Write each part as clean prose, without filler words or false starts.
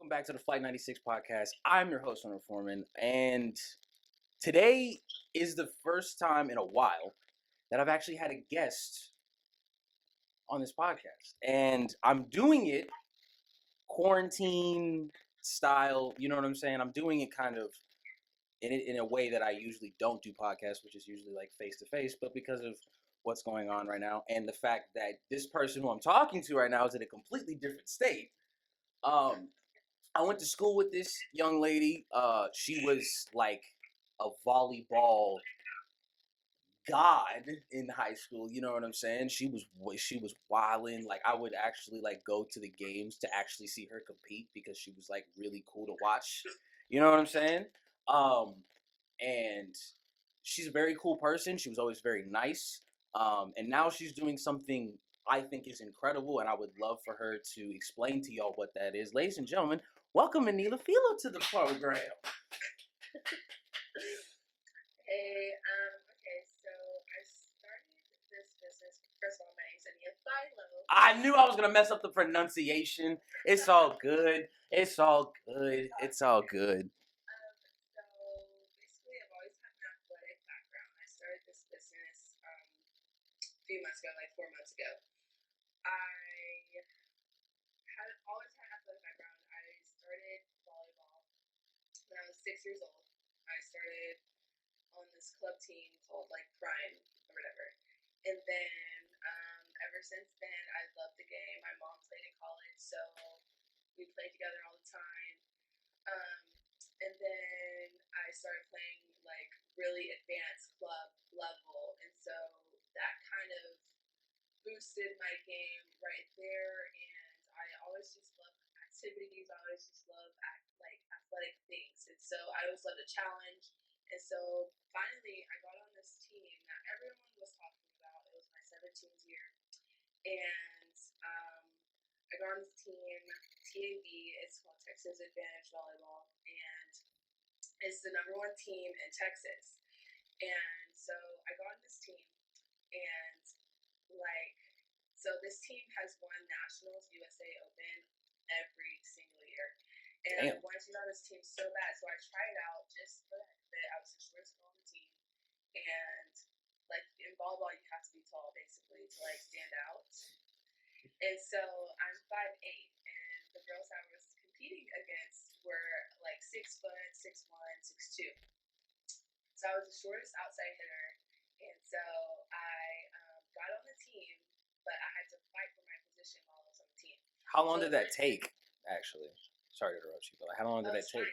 Welcome back to the Flight 96 podcast. I'm your host, Hunter Foreman, and today is the first time in a while that I've actually had a guest on this podcast. And I'm doing it quarantine style, you know what I'm saying? I'm doing it kind of in a way that I usually don't do podcasts, which is usually like face to face, but because of what's going on right now and the fact that this person who I'm talking to right now is in a completely different state. I went to school with this young lady. She was like a volleyball god in high school. You know what I'm saying? She was wilding. Like I would actually like go to the games to actually see her compete because she was like really cool to watch. You know what I'm saying? And she's a very cool person. She was always very nice. And now she's doing something I think is incredible, and I would love for her to explain to y'all what that is. Ladies and gentlemen, welcome Aniah Philo to the program. Hey, okay, so I started this business. First of all, my name's Aniah Philo. I knew I was gonna mess up the pronunciation. It's all good. It's all good. It's all good. So basically, I've always had an athletic background. I started this business a few months ago, like 4 months ago. I had always had an athletic background. I started volleyball when I was 6 years old. I started on this club team called like Prime or whatever. And then ever since then, I loved the game. My mom played in college, so we played together all the time. And then I started playing like really advanced club level, and so that kind of boosted my game right there. And I always just love activities. I always just love like athletic things, and so I always love a challenge. And so finally, I got on this team that everyone was talking about. It was my 17th year. And I got on this team, TAV, it's called Texas Advantage Volleyball. And it's the number one team in Texas. And so I got on this team. And so this team has won Nationals USA Open every single year. And I wanted to get on this team so bad, so I tried out just for that bit. I was the shortest girl on the team, and like in volleyball, you have to be tall basically to like stand out. And so I'm 5'8", and the girls I was competing against were like 6 foot, 6'1", 6'2". So I was the shortest outside hitter, and so I got on the team, but I had to fight for my position while I was on the team. How long did that take, actually? Sorry to interrupt you, but how long did that take?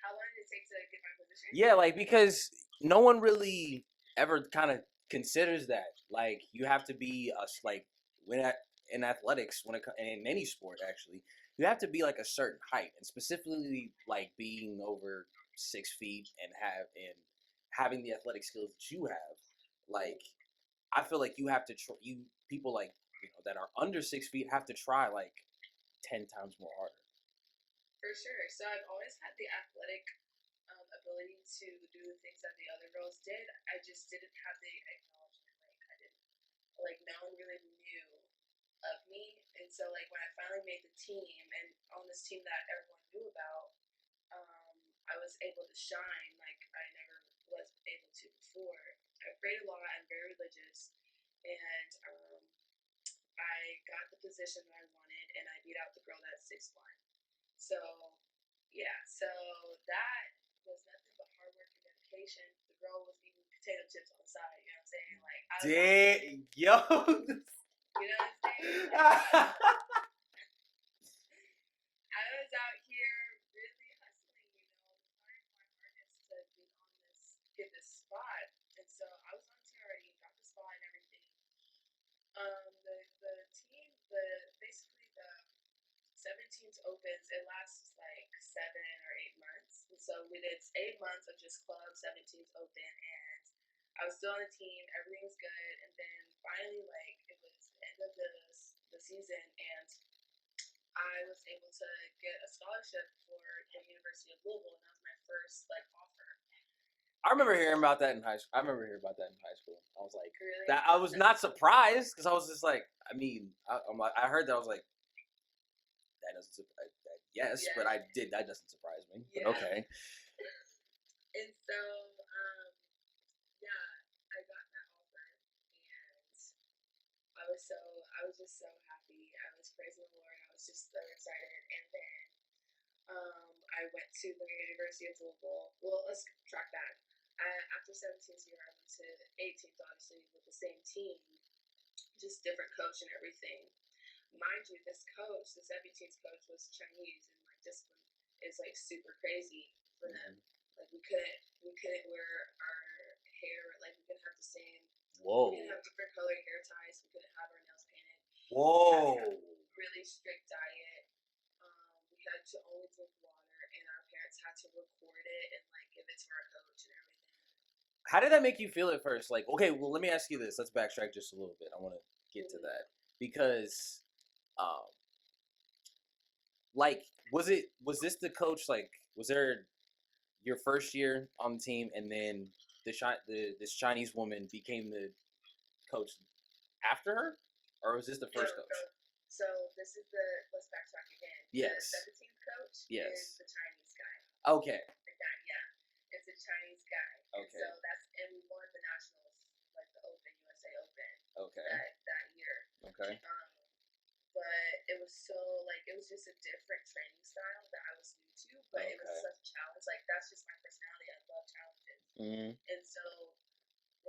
How long did it take to get my position? Yeah, like because no one really ever kind of considers that. Like you have to be in athletics, in any sport actually, you have to be like a certain height, and specifically like being over 6 feet and having the athletic skills that you have. Like I feel like you have to people like that are under 6 feet have to try like 10 times more harder. For sure. So I've always had the athletic ability to do the things that the other girls did. I just didn't have the acknowledgement. No one really knew of me. And so like when I finally made the team and on this team that everyone knew about, I was able to shine like I never was able to before. I prayed a lot. I'm very religious, and I got the position that I wanted, and I beat out the girl that's 6'1". So, yeah, so that was nothing but hard work and dedication. The girl was eating potato chips on the side, you know what I'm saying? Like, I was yo. You know what I'm saying? I was out here really hustling, trying my hardest to get this spot. And so I was on team already, got the spot and everything. The team, basically the 17th opens, it lasts like 7 or 8 months. And so we did 8 months of just club, 17th open, and I was still on the team, everything was good, and then finally like it was the end of the season, and I was able to get a scholarship for the University of Louisville, and that was my first like offer. I remember hearing about that in high school. I was like, Really? that I was not surprised because I was just like, I mean, I heard that, I was like, that doesn't. Yes, Yeah. but I did. That doesn't surprise me. But Yeah. okay. And so, yeah, I got that offer, and I was just so happy. I was praising the Lord. I was just so excited. And then I went to the University of Louisville. Well, let's track back. After 17th year, I went to 18th, obviously, with the same team, just different coach and everything. Mind you, this coach, the 17th coach, was Chinese, and like discipline is like super crazy for them. Like we couldn't wear our hair, like we couldn't have the same. Whoa. We couldn't have different colored hair ties. We couldn't have our nails painted. Whoa. Really strict diet. We had to only drink water, and our parents had to record it and like give it to our coach and everything. How did that make you feel at first? Like, okay, well, let me ask you this. Let's backtrack just a little bit. I want to get to that because, like, was this the coach? Like, was there your first year on the team, and then this Chinese woman became the coach after her, or was this the first coach? So this is let's backtrack again. Yes. The 17th coach Yes. is the Chinese guy. Okay. The guy, yeah. It's a Chinese guy. Okay. And so and we won the nationals, like the Open, USA Open. Okay. That year. Okay. But it was it was just a different training style that I was new to, but it was such a challenge. Like, that's just my personality. I love challenges. Mm-hmm. And so,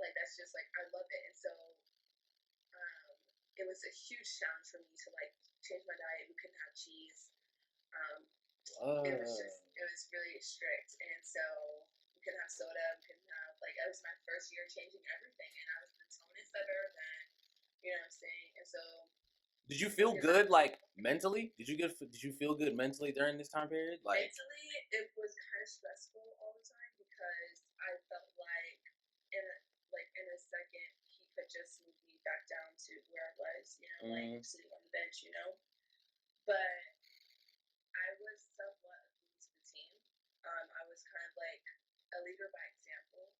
like, that's just, like, I love it. And so, it was a huge challenge for me to, like, change my diet. We couldn't have cheese. It was really strict. And so, we couldn't have soda. We couldn't have, like, it was my first year changing everything. And I was the tonest I've ever been. You know what I'm saying? And so, did you feel good, like, mentally? Did you feel good mentally during this time period? Like, mentally, it was kind of stressful all the time because I felt like in a second he could just move me back down to where I was, you know, like sitting on the bench, you know. But I was somewhat a glue to the team. I was kind of like a leader by example.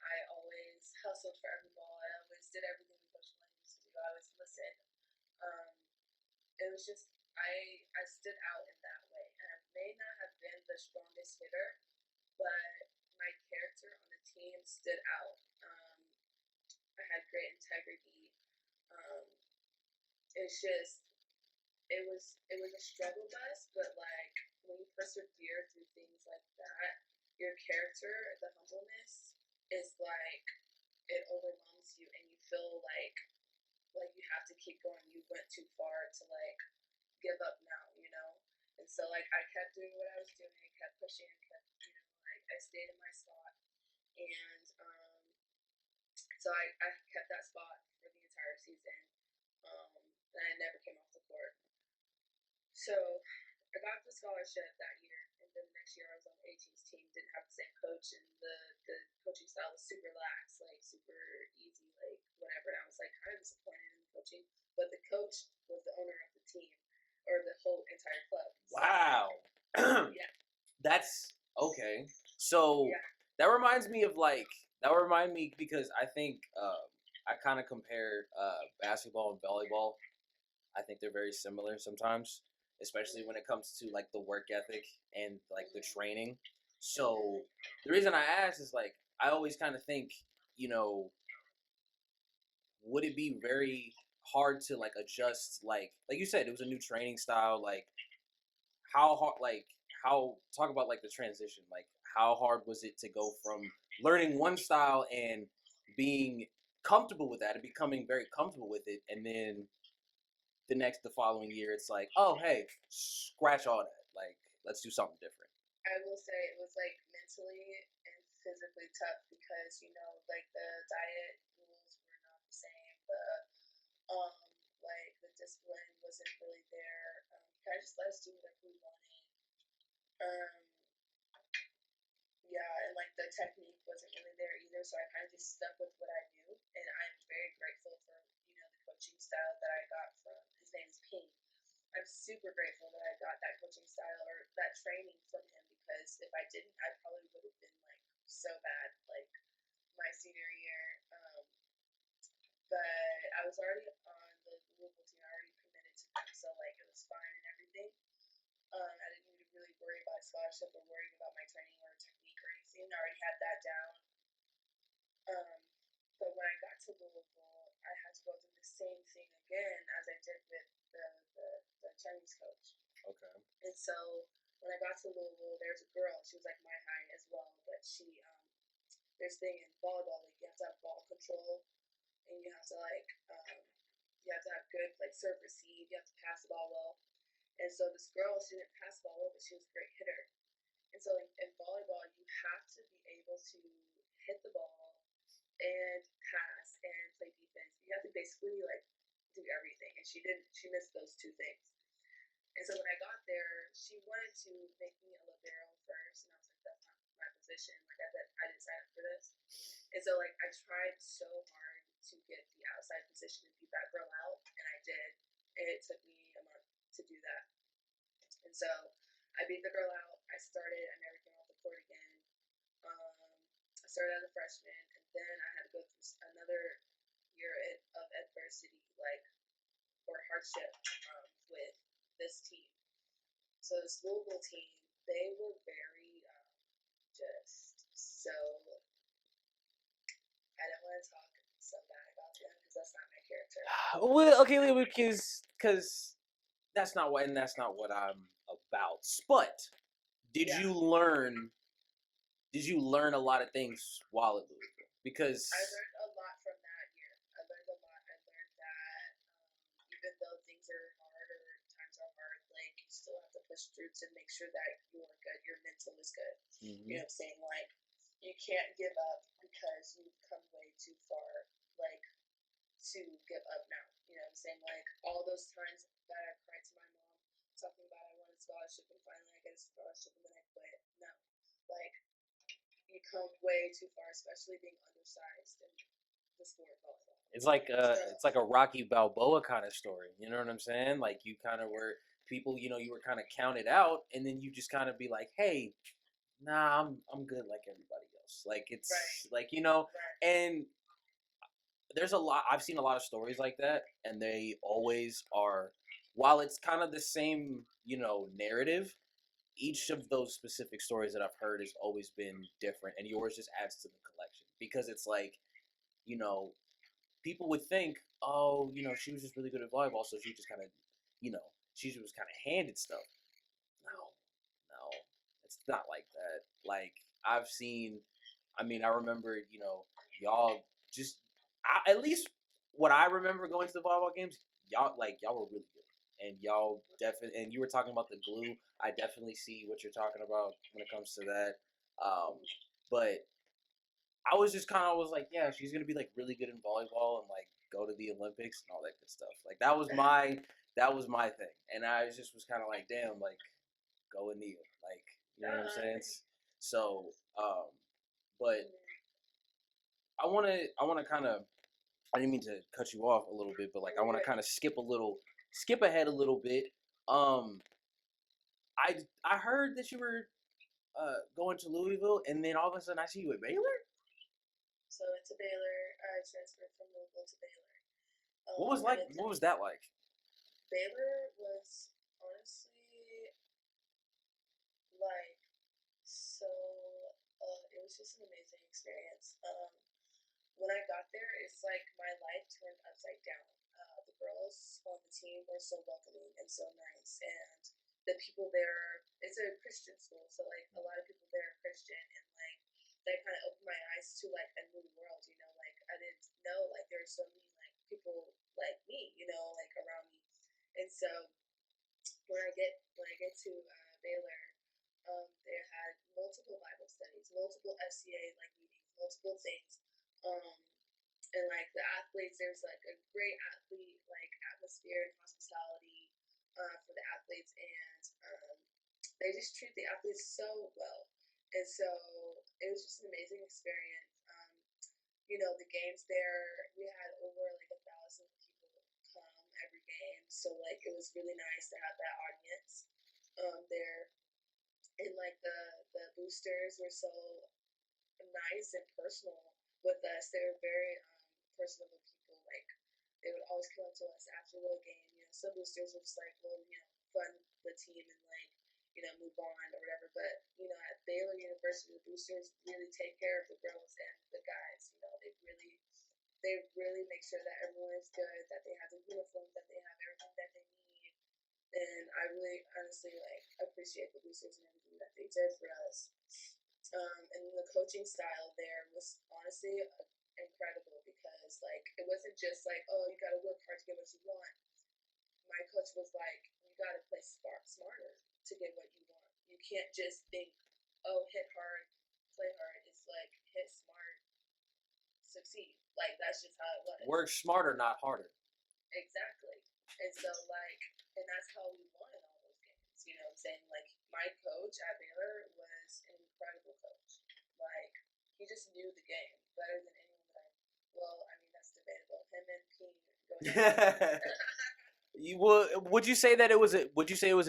I always hustled for every ball. I always did everything the coach wanted me to do. I always listened. It was just I stood out in that way, and I may not have been the strongest hitter, but my character on the team stood out. I had great integrity. It's just it was a struggle bus, but like when you persevere through things like that, your character, the humbleness, is like it overwhelms you, and you feel like you have to keep going. You went too far to like give up now, you know. And so like I kept doing what I was doing, kept pushing, kept like I stayed in my spot, and so I kept that spot for the entire season, and I never came off the court. So I got the scholarship that year, and then the next year I was on the 18th team, didn't have the same coach, and the coaching style was super lax, like super easy, like whatever. And I was like kind of disappointed in the coaching, but the coach was the owner of the team or the whole entire club. So, wow. Yeah. That's okay. So Yeah. that reminds me because I think I kind of compare basketball and volleyball. I think they're very similar sometimes, especially when it comes to like the work ethic and like the training. So the reason I ask is like I always kind of think, you know, would it be very hard to like adjust like you said it was a new training style, like how hard, like how talk about like the transition, like how hard was it to go from learning one style and being comfortable with that and becoming very comfortable with it, and then the following year it's like, oh hey, scratch all that, like let's do something different. I will say it was like mentally and physically tough because like the diet rules were not the same. Like the discipline wasn't really there. Kind of just let us do whatever we wanted. Yeah, and like the technique wasn't really there either, so I kind of just stuck with what I knew, and I'm very grateful for the coaching style that I got from his name's Ping. I'm super grateful that I got that coaching style or that training from him, because if I didn't, I probably would have been like so bad like my senior year. But I was already on the Louisville team. I already committed to them, so like it was fine and everything. shooting. I didn't need to really worry about a scholarship or worrying about my training or technique or anything. I already had that down. But when I got to Louisville, I had to go through the same thing again as I did with the Chinese coach. Okay. And so when I got to Louisville, there's a girl. She was like my height as well, but she there's thing in volleyball, like you have to have ball control, and you have to you have to have good like serve receive. You have to pass the ball well. And so this girl, she didn't pass the ball well, but she was a great hitter. And so in volleyball, you have to be able to hit the ball and pass and play defense. You have to basically like do everything. And she didn't. She missed those two things. And so when I got there, she wanted to make me a libero first, and I was like, that's not my position. Like I didn't sign up for this. And so like I tried so hard to get the outside position and beat that girl out, and I did. And it took me a month to do that. And so I beat the girl out. I never came off the court again. I started as a freshman, and then I had to go through another year of adversity, like or hardship with this team. So this Louisville team, they were very just so. I don't want to talk so bad about them because that's not my character. Well, okay, because that's not what I'm about. But did Yeah. you learn? Did you learn a lot of things while at Louisville? Because I learned a lot from that year. I learned a lot. I learned that even though things are hard or times are hard, like you still have to push through to make sure that you are good. Your mental is good. mm-hmm. You know what I'm saying? Like you can't give up because you've come way too far. Like to give up now. You know what I'm saying? Like all those times that I cried to my mom talking about I wanted a scholarship and finally I get a scholarship and then I quit. No. Like you come way too far, especially being undersized in the sport of volleyball. It's like a Rocky Balboa kind of story. You know what I'm saying? Like you kind of were people, you were kind of counted out, and then you just kind of be like, hey, nah, I'm good like everybody else. Like it's right. like right. and there's a lot. I've seen a lot of stories like that, and they always are. While it's kind of the same, narrative, each of those specific stories that I've heard has always been different, and yours just adds to the collection because it's like, people would think, oh, she was just really good at volleyball, so she just kind of, she was kind of handed stuff. No, it's not like that. Like I've seen, I remember, y'all just, at least what I remember going to the volleyball games, y'all were really good. And y'all definitely, and you were talking about the glue. I definitely see what you're talking about when it comes to that. But I was just kind of was like, yeah, she's gonna be like really good in volleyball and like go to the Olympics and all that good stuff. Like that was my thing, and I just was kind of like, damn, like go and kneel, like you know what I'm saying. So, but I want to kind of, I didn't mean to cut you off a little bit, but like I want to kind of skip ahead a little bit. I heard that you were going to Louisville, and then all of a sudden I see you at Baylor. So it's a Baylor. I transferred from Louisville to Baylor. What was that like? Baylor was honestly like so. It was just an amazing experience. When I got there, it's like my life turned upside down. The girls on the team were so welcoming and so nice, and the people there. It's a Christian school, so like a lot of people there are Christian, and like that kind of opened my eyes to like a new world. Like I didn't know like there were so many like people like me, like around me, and so when I get to Baylor, they had multiple Bible studies, multiple FCA like meetings, multiple things, and like the athletes. There's like a great athlete like atmosphere and hospitality for the athletes, and they just treat the athletes so well, and so it was just an amazing experience. The games there, we had over like 1,000 people come every game, so like it was really nice to have that audience there, and like the boosters were so nice and personal with us. They were very personable people. Like they would always come up to us after the game. Some boosters were just like, well, fund the team and like move on or whatever. But at Baylor University, the boosters really take care of the girls and the guys. They really make sure that everyone is good, that they have the uniforms, that they have everything that they need. And I really honestly appreciate the boosters and everything that they did for us. And the coaching style there was honestly incredible because it wasn't just like, oh, you got to work hard to get what you want. My coach was like, you got to play smarter to get what you want. You can't just think, oh, hit hard, play hard. It's like hit smart, succeed. Like that's just how it was. Work smarter, not harder. Exactly. And so and that's how we won in all those games. You know what I'm saying? Like my coach at Baylor was an incredible coach. Like he just knew the game better than anyone that that's debatable. Him and King going Would you say that it was a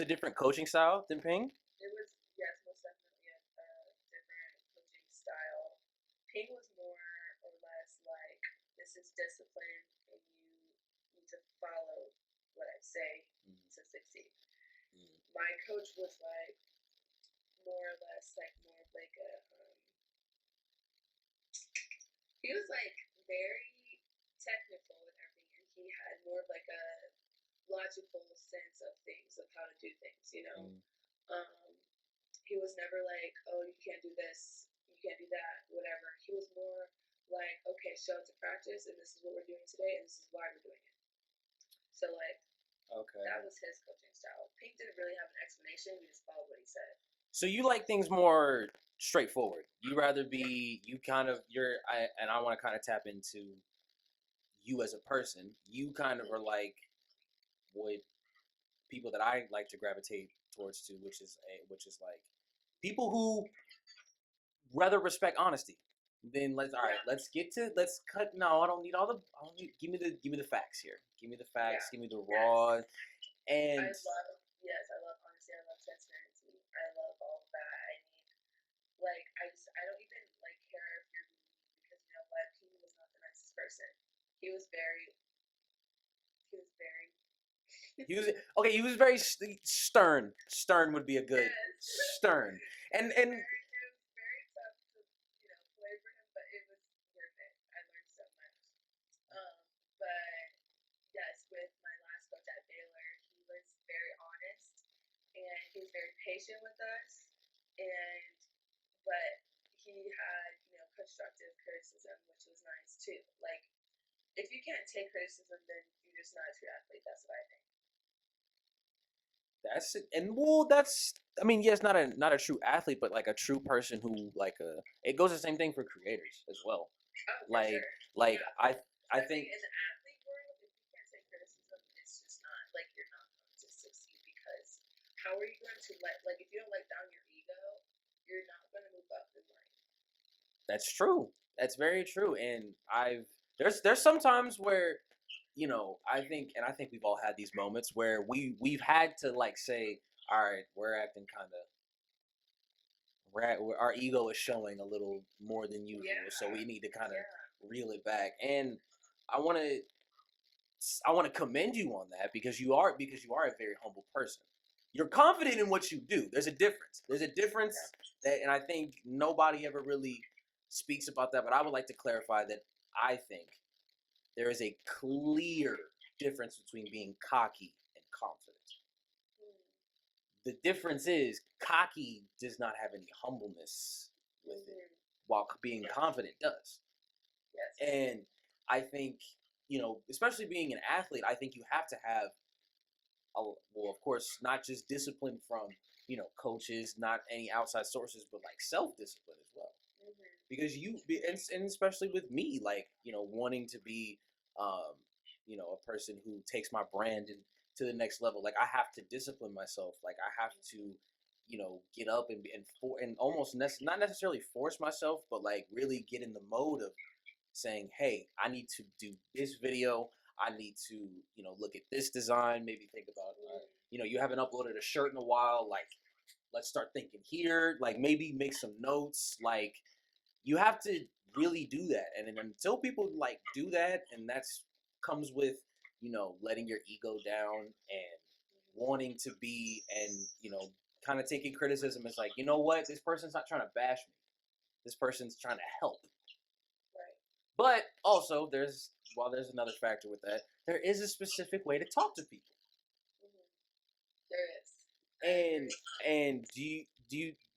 different coaching style than Ping? It was, yes, most definitely a different coaching style. Ping was more or less like, this is discipline and you need to follow what I say to succeed. My coach was like more or less more of like a he was like very technical and everything, and he had more of like a logical sense of things, of how to do things, he was never like, oh, you can't do this, you can't do that, whatever. He was more like, okay, show up to practice, and this is what we're doing today, and this is why we're doing it. So okay, that was his coaching style. Pink didn't really have an explanation; we just followed what he said. So you like things more straightforward. You rather be and I want to kind of tap into you as a person. You kind of are like what people that I like to gravitate towards too, which is like people who rather respect honesty. Then let's get to let's cut. No, I don't need all the. I don't need. Give me the facts here. Give me the facts. Give me the raw. And I love honesty. I love transparency. I love all of that. I don't even care if you're because he was not the nicest person. He was very. He was very stern. Stern would be a good stern. And it was very tough to play for him, but it was worth it. I learned so much. But yes, with my last coach at Baylor, he was very honest and he was very patient with us. But he had constructive criticism, which was nice too. If you can't take criticism, then you're just not a true athlete. That's what I think. That's it. And well, yes, not a true athlete, but like a true person who it goes the same thing for creators as well. Oh, for sure. I think in the athlete world, if you can't take criticism, it's just not you're not going to succeed because how are you going to if you don't let down your ego, you're not going to move up in life. That's true. That's very true. And there's sometimes where I think we've all had these moments where we've had to say, all right, we're acting kind of our ego is showing a little more than usual, so we need to kind of reel it back. And I want to commend you on that because you are a very humble person. You're confident in what you do. There's a difference. And I think nobody ever really speaks about that. But I would like to clarify that I think there is a clear difference between being cocky and confident. The difference is cocky does not have any humbleness with it, while being confident does. Yes. And I think, especially being an athlete, I think you have to have, of course, not just discipline from, coaches, not any outside sources, but self-discipline as well. Because and especially with me, wanting to be, a person who takes my brand to the next level. I have to discipline myself. I have to, get up and almost not necessarily force myself, but really get in the mode of saying, hey, I need to do this video. I need to, look at this design. Maybe think about, you haven't uploaded a shirt in a while. Let's start thinking here. Maybe make some notes. You have to really do that. And until people do that, and that's comes with, letting your ego down and wanting to be and kind of taking criticism as like, you know what, this person's not trying to bash me. This person's trying to help. Right. But also, there's another factor with that. There is a specific way to talk to people. There is. And do you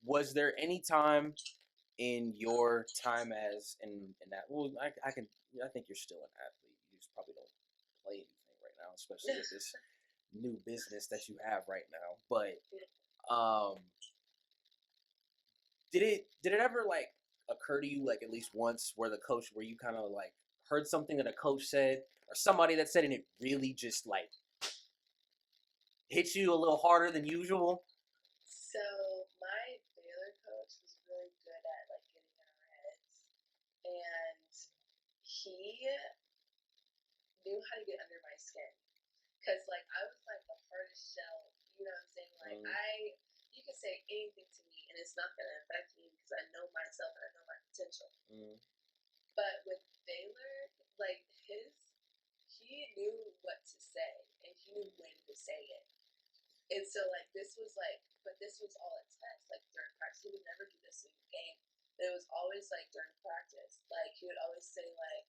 was there any time in your time as in that, well, I think you're still an athlete. You just probably don't play anything right now, especially with this new business that you have right now. But did it ever like occur to you, like at least once, where you kind of like heard something that a coach said or somebody that said, and it really just like hit you a little harder than usual? So my Baylor coach was really good at like getting in our heads, and he knew how to get under my skin. Cause like I was like the hardest shell, you know what I'm saying? Like you can say anything to me and it's not gonna affect me because I know myself and I know my potential. But with Baylor, like he knew what to say and he knew when to say it. And so like this was all at test, like during practice. He would never do this in the game. But it was always like during practice. Like he would always say like,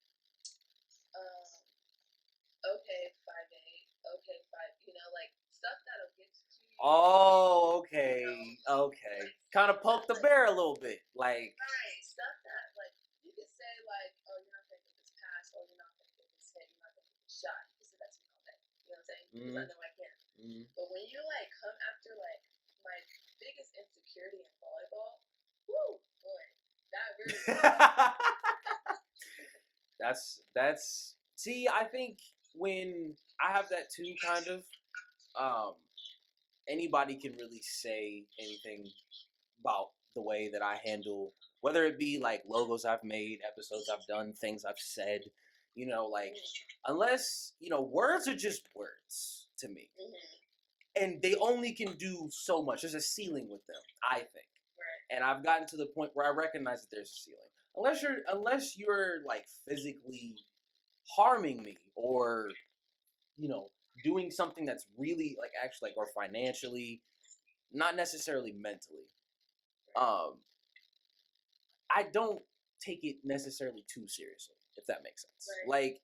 okay, 5'8", okay, 5, like stuff that'll get to you. Oh, okay, okay. Kind of poke the bear a little bit, like. Right, stuff that like you could say like, oh, you're not gonna get this pass, or you're not gonna get this hit, you're not gonna get this shot. You can say that to me all day. You know what I'm saying? Because I know I can. But when you like come after like my biggest insecurity in volleyball, whoo, boy, that really. That's. See, I think when I have that too, kind of. Anybody can really say anything about the way that I handle, whether it be like logos I've made, episodes I've done, things I've said, like, unless, words are just words to me. And they only can do so much. There's a ceiling with them, I think. Right. And I've gotten to the point where I recognize that there's a ceiling. Unless you're like physically harming me or, doing something that's really like actually like, or financially, not necessarily mentally. I don't take it necessarily too seriously, if that makes sense. Right. Like,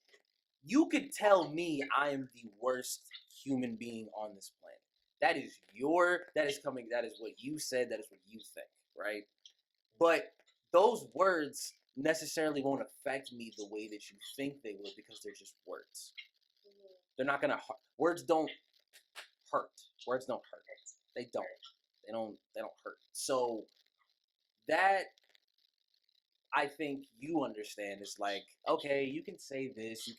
you could tell me I am the worst human being on this planet. That is what you said, that is what you think, right? But those words necessarily won't affect me the way that you think they will, because they're just words. They're not gonna words don't hurt. Words don't hurt. They don't. They don't hurt. So that, I think you understand, is like, okay, you can say this, you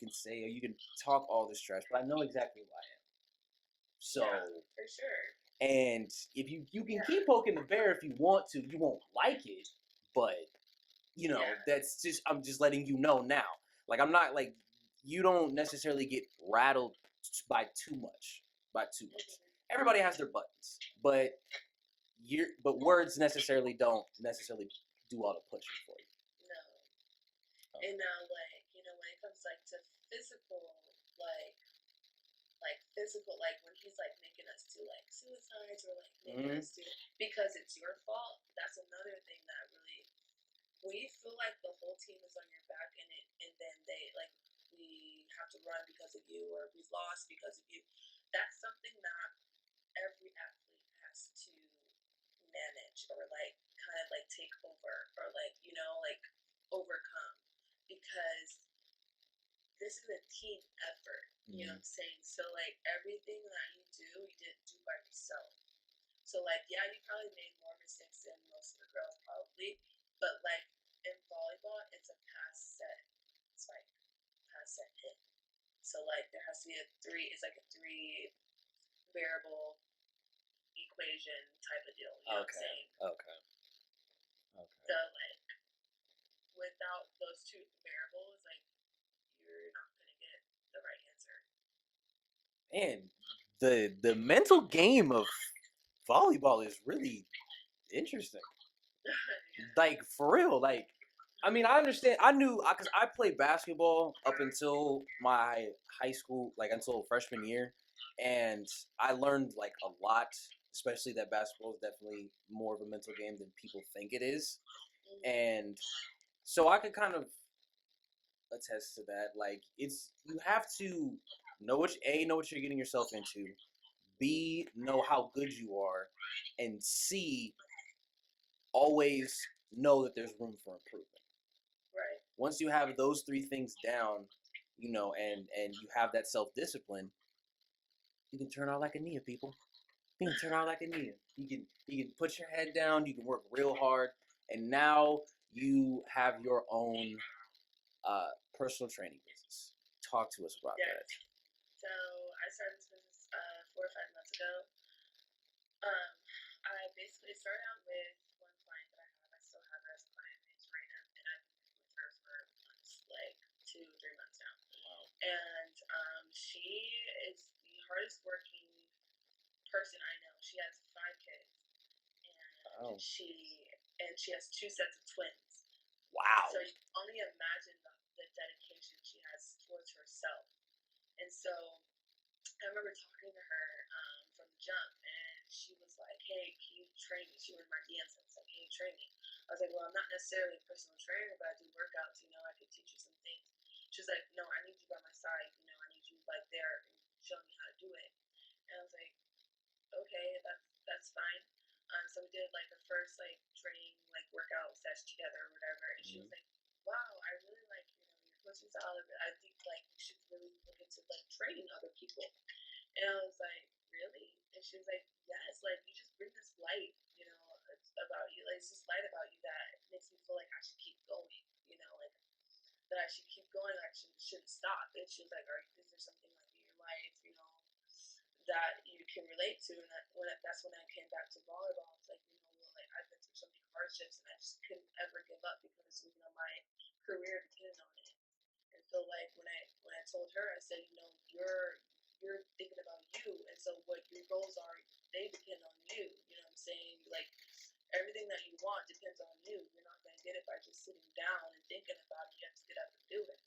can talk all this trash, but I know exactly who I am. So yeah, for sure. And if you can keep poking the bear if you want to, you won't like it, but that's just, I'm just letting you know now. Like, I'm not like, you don't necessarily get rattled by too much. Everybody has their buttons, but words necessarily don't do all the pushing for you. No. And now, like, when it comes like to physical, like when he's like making us do like suicides or like making us do, because it's your fault. That's another thing that really, when you feel like the whole team is on your back and then they like, we have to run because of you, or we've lost because of you. That's something that every athlete has to manage, or like kind of like take over, or like like overcome, because this is a team effort. You know what I'm saying? So like everything that you didn't do by yourself. So like, yeah, you probably made more mistakes than most of the girls probably, but like in volleyball, it's a pass set hit. So like there has to be it's like a 3 variable equation type of deal. You know what I'm saying? Okay. So like without those 2 variables, like you're not gonna get the right answer. And the mental game of volleyball is really interesting. Like, for real. Like, I mean, I understand. I knew, because I played basketball up until my high school, like until freshman year, and I learned like a lot, especially that basketball is definitely more of a mental game than people think it is, and so I could kind of attest to that. Like it's you have to know what you're getting yourself into, B, know how good you are, and C, always know that there's room for improvement. Right. Once you have those three things down, and you have that self discipline, you can turn out like Aniah, people. You can turn out like Aniah. You can put your head down. You can work real hard, and now you have your own personal training business. Talk to us about that. So I started this business 4 or 5 months ago. I basically started out with one client that I have. I still have her as a client. It's Raina, and I've been with her for months, like 2 or 3 months now. Wow. And she is the hardest working person I know. She has 5 kids, and Wow. she has 2 sets of twins. Wow. So you can only imagine the dedication she has towards herself. And so I remember talking to her from the jump, and she was like, "Hey, can you train me?" She was my DMs and said, "Can you train me?" I was like, "Well, I'm not necessarily a personal trainer, but I do workouts. I could teach you some things." She was like, "No, I need you by my side. I need you like there and showing me how to do it." And I was like, "Okay, that's fine." So we did like the first like training like workout session together or whatever, and she was like, "Wow, I really like your coaching style. I think like you should really look into like training other people." And I was like, "Really?" And she was like, "Yes, like you just bring this light, about you. Like it's this light about you that makes me feel like I should keep going, like that I should keep going, I shouldn't stop." And she was like, "Is there something like in your life, that you can relate to?" And that's when I came back to volleyball. It's like, like I've been through so many hardships and I just couldn't ever give up because my career depended on it. And so like when I told her, I said, you're thinking about you, and so what your goals are, they depend on you. You know what I'm saying? Like everything that you want depends on you. You're not gonna get it by just sitting down and thinking about it. You have to get up and do it.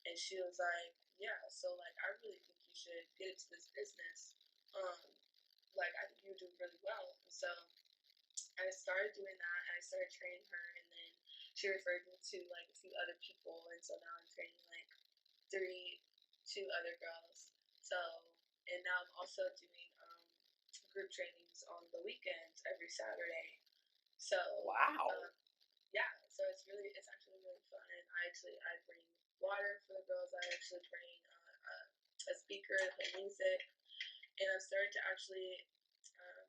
And she was like, "Yeah, so like I really think you should get into this business. Like I think you would do really well." And so I started doing that, and I started training her, and then she referred me to like a few other people, and so now I'm training like two other girls. So and now I'm also doing group trainings on the weekends every Saturday. So Wow. Yeah, so it's actually really fun. I bring water for the girls. I actually bring a speaker to play music, and I'm starting to actually um,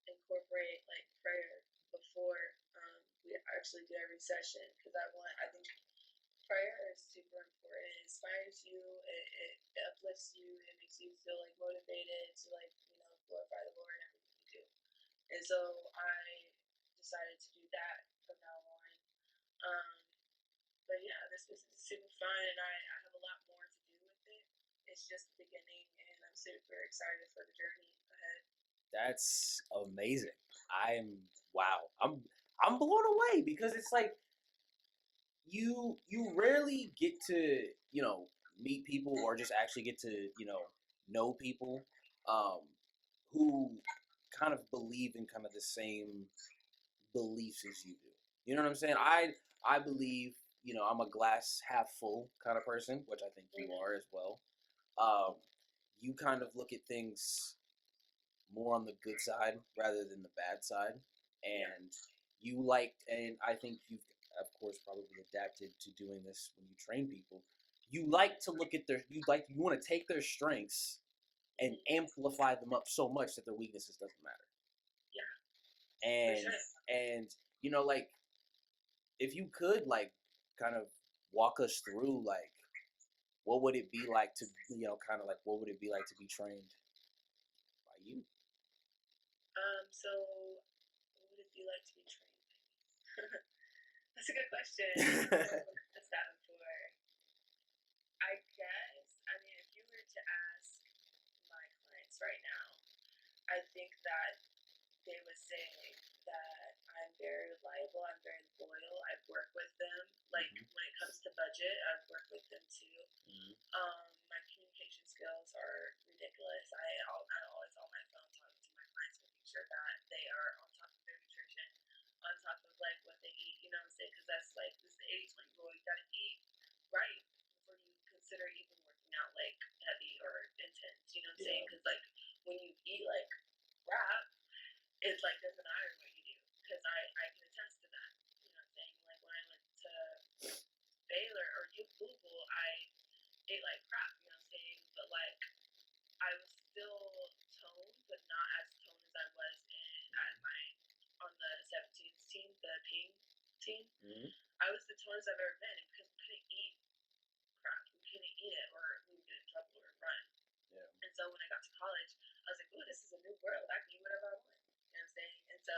incorporate like prayer before we actually do every session, because I think prayer is super important. It inspires you, it uplifts you, it makes you feel like motivated to like glorify the Lord in everything you do. And so I decided to do that from now on. But yeah, this is super fun, and I have a lot more to do with it. It's just the beginning, and I'm super excited for the journey ahead. That's amazing. Wow. I'm blown away because it's like you rarely get to meet people or just actually get to know people um, who kind of believe in kind of the same beliefs as you do. You know what I'm saying? I believe I'm a glass half full kind of person, which I think you are as well. You kind of look at things more on the good side rather than the bad side, and and I think you've of course probably adapted to doing this when you train people. You like to look at you want to take their strengths and amplify them up so much that their weaknesses doesn't matter. Yeah. And For sure. and like if you could like kind of walk us through like what would it be like to kind of like what would it be like to be trained by you? So what would it be like to be trained? That's a good question. What's that for? I guess, I mean, if you were to ask my clients right now, I think that they would say that I'm very reliable, I'm very loyal, I've worked with them. Like when it comes to budget, I've worked with them too. My communication skills are out like heavy or intense. You know what I'm saying? Because like when you eat like crap, it's like doesn't matter what you do because I can attest to that. You know what I'm saying? Like when I went to Baylor or Louisville, I ate like crap. You know what I'm saying? But like I was still toned, but not as toned as I was at my on the 17th team, the ping team. Mm-hmm. I was the tonest I've ever been because we couldn't eat crap. We couldn't eat it or we would get in trouble or run. Yeah. And so when I got to college, I was like, "Ooh, this is a new world. I can eat whatever I want." You know what I'm saying? And so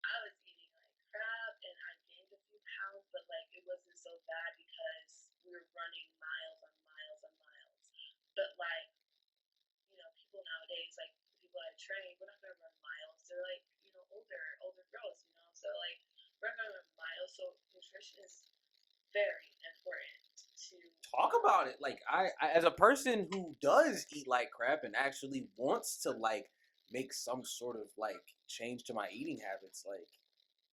I was eating like crap, and I gained a few pounds, but like it wasn't so bad because we were running miles on miles on miles. But like people nowadays, like the people I train, we're not gonna run miles. They're like older girls. So like we're not gonna run miles. So nutrition is very important to talk about it. Like I as a person who does eat like crap and actually wants to like make some sort of like change to my eating habits, like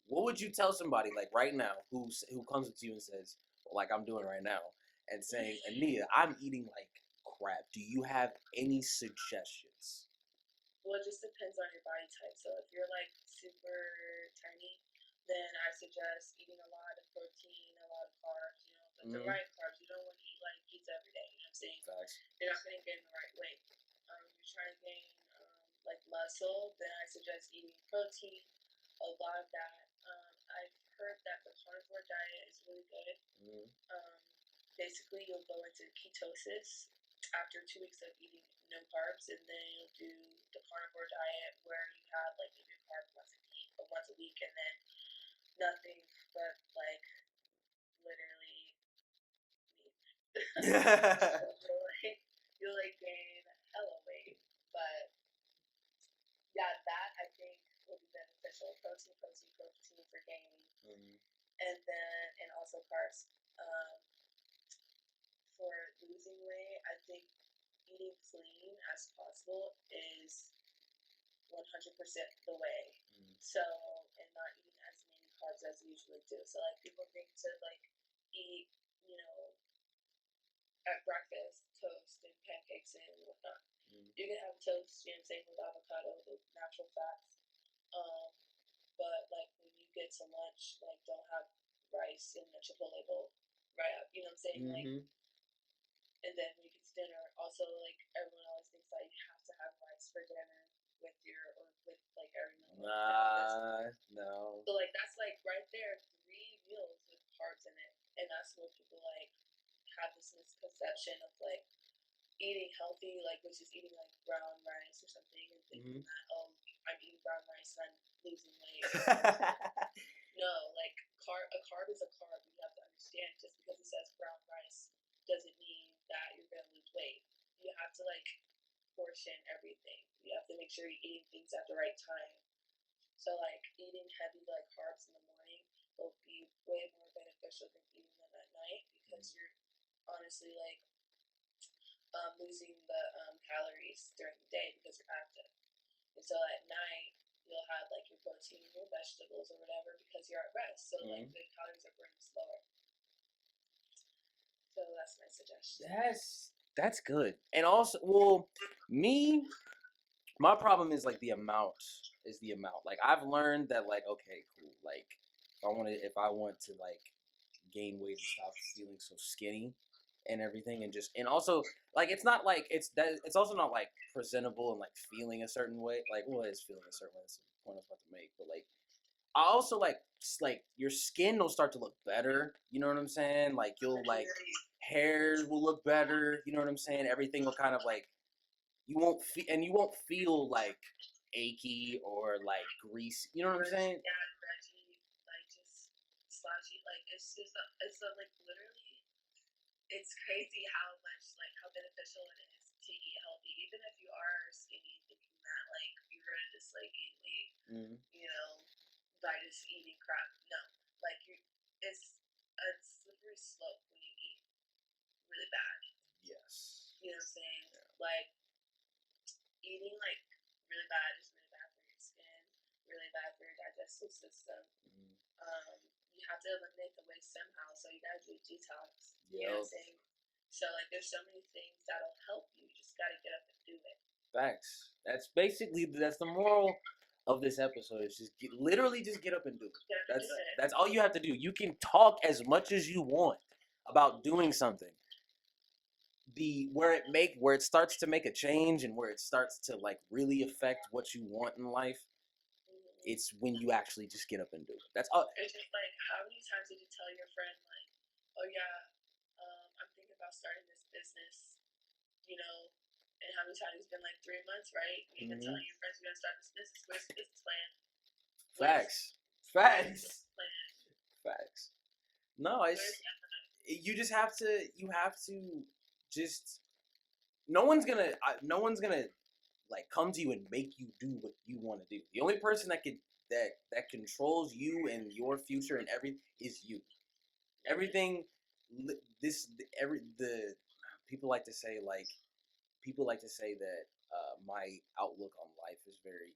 what would you tell somebody like right now who comes up to you and says, well, like I'm doing right now, and saying, Aniah, I'm eating like crap. Do you have any suggestions? Well, it just depends on your body type. So if you're like super tiny, then I suggest eating a lot of protein, a lot of carbs, but the right carbs. You don't want to eat like pizza every day, you know what I'm saying? Facts. You're not going to gain the right weight. You're trying to gain like muscle, then I suggest eating protein, a lot of that. I've heard that the carnivore diet is really good. Basically, you'll go into ketosis after 2 weeks of eating no carbs, and then you'll do the carnivore diet where you have like maybe a carb once a week, and then nothing but like literally meat. you'll like gain hella weight, but yeah, that I think will be beneficial. Protein for gaining, and also carbs. For losing weight, I think eating clean as possible is 100% the way. So, and not eating as many carbs as you usually do. So, like, people think to, like, eat, at breakfast, toast and pancakes and whatnot. You can have toast, with avocado, with natural fats. But, like, when you get to lunch, like, don't have rice in the Chipotle bowl right up. You know what I'm saying? Like, and then when you get to dinner, also like everyone always thinks that you have to have rice for dinner with like every meal. No. So like that's like right there, 3 meals with carbs in it, and that's what people like have this misconception of like eating healthy, like which is eating like brown rice or something, and thinking that I'm eating brown rice and I'm losing weight. No, like a carb is a carb. You have to understand just because it says brown rice doesn't mean that you're gonna lose weight. You have to like portion everything. You have to make sure you're eating things at the right time. So like eating heavy like carbs in the morning will be way more beneficial than eating them at night because you're honestly like losing the calories during the day because you're active. And so at night you'll have like your protein, your vegetables or whatever because you're at rest. So like the calories are burning slower. So that's my suggestion. That's good. And also, well, my problem is like the amount is the amount. Like I've learned that like okay, cool. Like if I want to like gain weight and stop feeling so skinny and everything, and also like it's not like it's also not like presentable and like feeling a certain way. Like well, it's feeling a certain way. That's the point I was about to make. But like I also like your skin will start to look better. You know what I'm saying? Like you'll like hair will look better. You know what I'm saying? Everything will kind of like you won't feel like achy or like greasy. You know what I'm saying? Yeah, Reggie, like just slouchy. Like it's just like literally, it's crazy how much like how beneficial it is to eat healthy, even if you are skinny, thinking that like you're gonna just like gain weight, by just eating crap. No, like it's a slippery slope when you eat really bad. Yes. You know what I'm saying? Yeah. Like eating like really bad is really bad for your skin, really bad for your digestive system. You have to eliminate the waste somehow, so you gotta do a detox. You know what I'm saying? So like, there's so many things that'll help you. You just gotta get up and do it. Facts. That's the moral of this episode. Is just literally just get up and do it. That's all you have to do. You can talk as much as you want about doing something. Where it starts to make a change and where it starts to like really affect what you want in life, it's when you actually just get up and do it. That's all. It's just like, how many times did you tell your friend like, oh yeah, I'm thinking about starting this business, you know, and how many times it's been like 3 months, right? You've been telling your friends you're gonna start this business. Where's the business plan? Facts. No, you just have to just no one's gonna like come to you and make you do what you want to do. The only person that controls you and your future and everything is you. Everything the people like to say that my outlook on life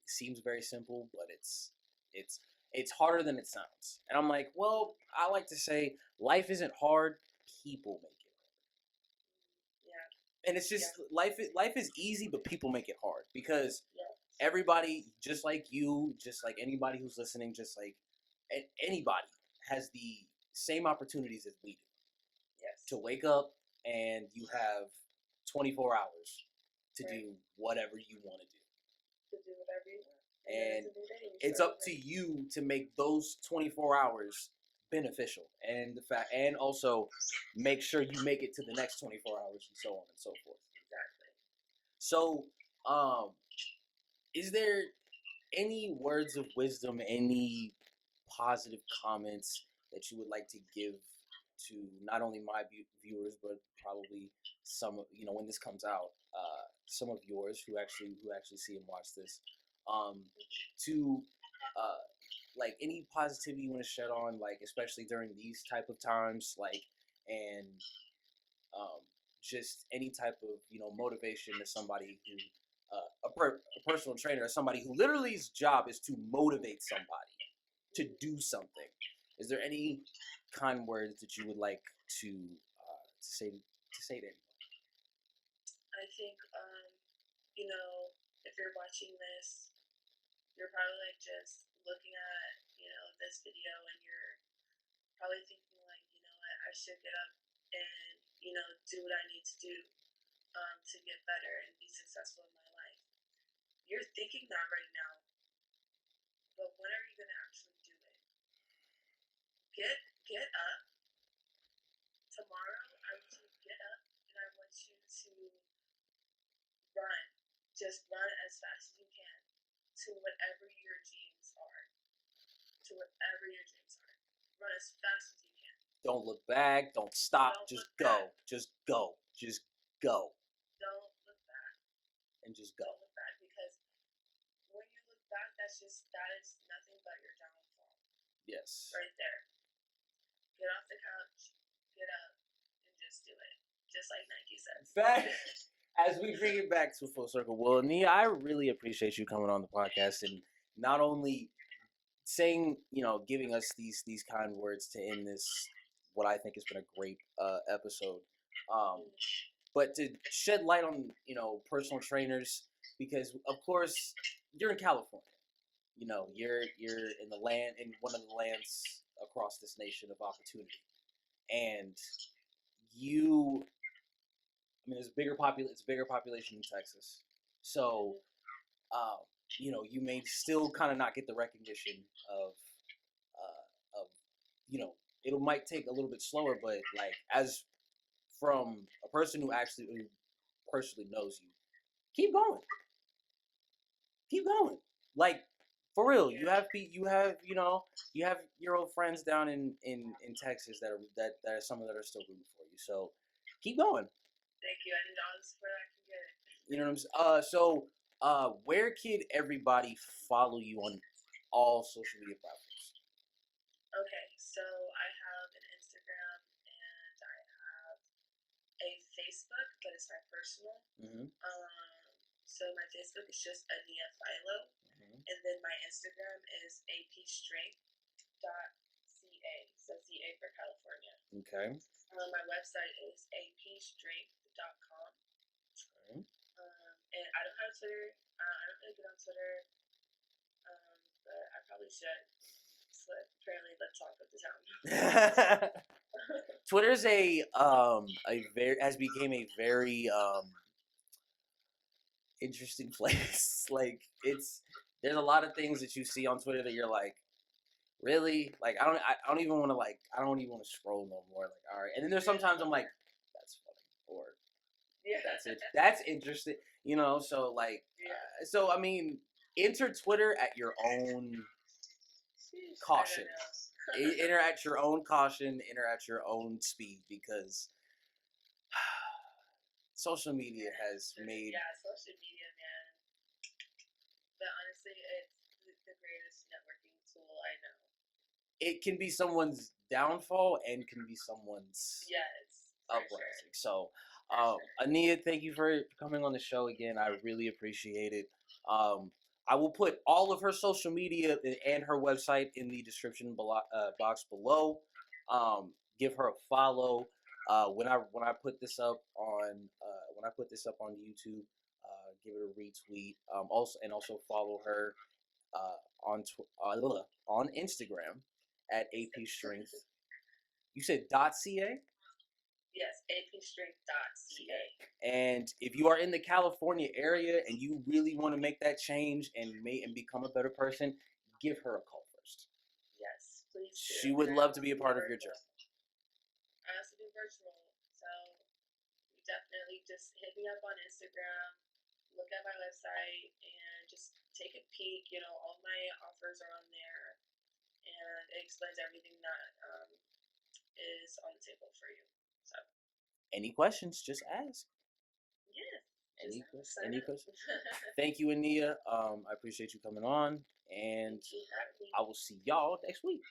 seems very simple, but it's harder than it sounds. And I'm like, well, I like to say life isn't hard, people make it hard. Yeah. And it's just life is easy, but people make it hard because everybody, just like you, just like anybody who's listening, just like anybody has the same opportunities as we do. Yes. To wake up and you have 24 hours to do whatever you want to do. To do whatever you want. And it's up to you to make those 24 hours beneficial, and also make sure you make it to the next 24 hours, and so on and so forth. Exactly. So, is there any words of wisdom, any positive comments that you would like to give to not only my viewers, but probably some, when this comes out, some of yours who actually see and watch this, to like any positivity you want to shed on, like especially during these type of times, like, and just any type of motivation to somebody who a personal trainer or somebody who literally's job is to motivate somebody to do something. Is there any kind words that you would like to say to anyone? I think if you're watching this, you're probably like just looking at this video and you're probably thinking like, you know what, I should get up and do what I need to do to get better and be successful in my life. You're thinking that right now, but when are you gonna actually do it? Get up tomorrow. I want you to get up and I want you to run. Just run as fast as you can to whatever your dreams are. Run as fast as you can. Don't look back. Don't stop. Just go. Just go. Just go. Don't look back. And just go. Don't look back, because when you look back, that is nothing but your downfall. Yes. Right there. Get off the couch. Get up and just do it. Just like Nike says. Facts. As we bring it back to full circle, well, Aniah, I really appreciate you coming on the podcast and not only saying, giving us these kind words to end this, what I think has been a great episode, but to shed light on, personal trainers, because of course you're in California, you're in one of the lands across this nation of opportunity, and it's a bigger population in Texas, so you may still kind of not get the recognition of it might take a little bit slower, but like, as from a person who personally knows you, keep going, like, for real. You have your old friends down in Texas that are some that are still rooting for you, so keep going. Thank you. Any dollars for that I can get it. You know what I'm saying? Where can everybody follow you on all social media platforms? Okay, so I have an Instagram and I have a Facebook, but it's my personal. Mm-hmm. So my Facebook is just Aniah Philo, and then my Instagram is apstrength.ca. So CA for California. Okay. My website is apstrength.com. Okay. And I don't have Twitter. I don't really get on Twitter, but I probably should. It's apparently the talk of the town. Twitter's a very has became a very interesting place. Like there's a lot of things that you see on Twitter that you're like, really? Like I don't even want to scroll no more. Like, all right. And then there's sometimes I'm like, that's funny, or Yeah. that's it. That's interesting. So like, Yeah. so I mean, enter Twitter at your own caution. Enter at your own caution. Enter at your own speed, because social media has made. Yeah, social media, man. But honestly, it's the greatest networking tool I know. It can be someone's downfall and can be someone's uprising. Sure. So, Aniah, thank you for coming on the show again. I really appreciate it. I will put all of her social media and her website in the description box below. Give her a follow. When I put this up on YouTube, give it a retweet. Also follow her on Instagram at AP Strength. You said .ca? Yes, apstrength.ca. And if you are in the California area and you really want to make that change and become a better person, give her a call first. Yes, please do. She would love to be a part of your journey. I also do virtual, so definitely just hit me up on Instagram, look at my website, and just take a peek. All my offers are on there, and it explains everything that is on the table for you. So, any questions, just ask. Yeah. Any questions? Thank you, Aniah. I appreciate you coming on, and I will see y'all next week.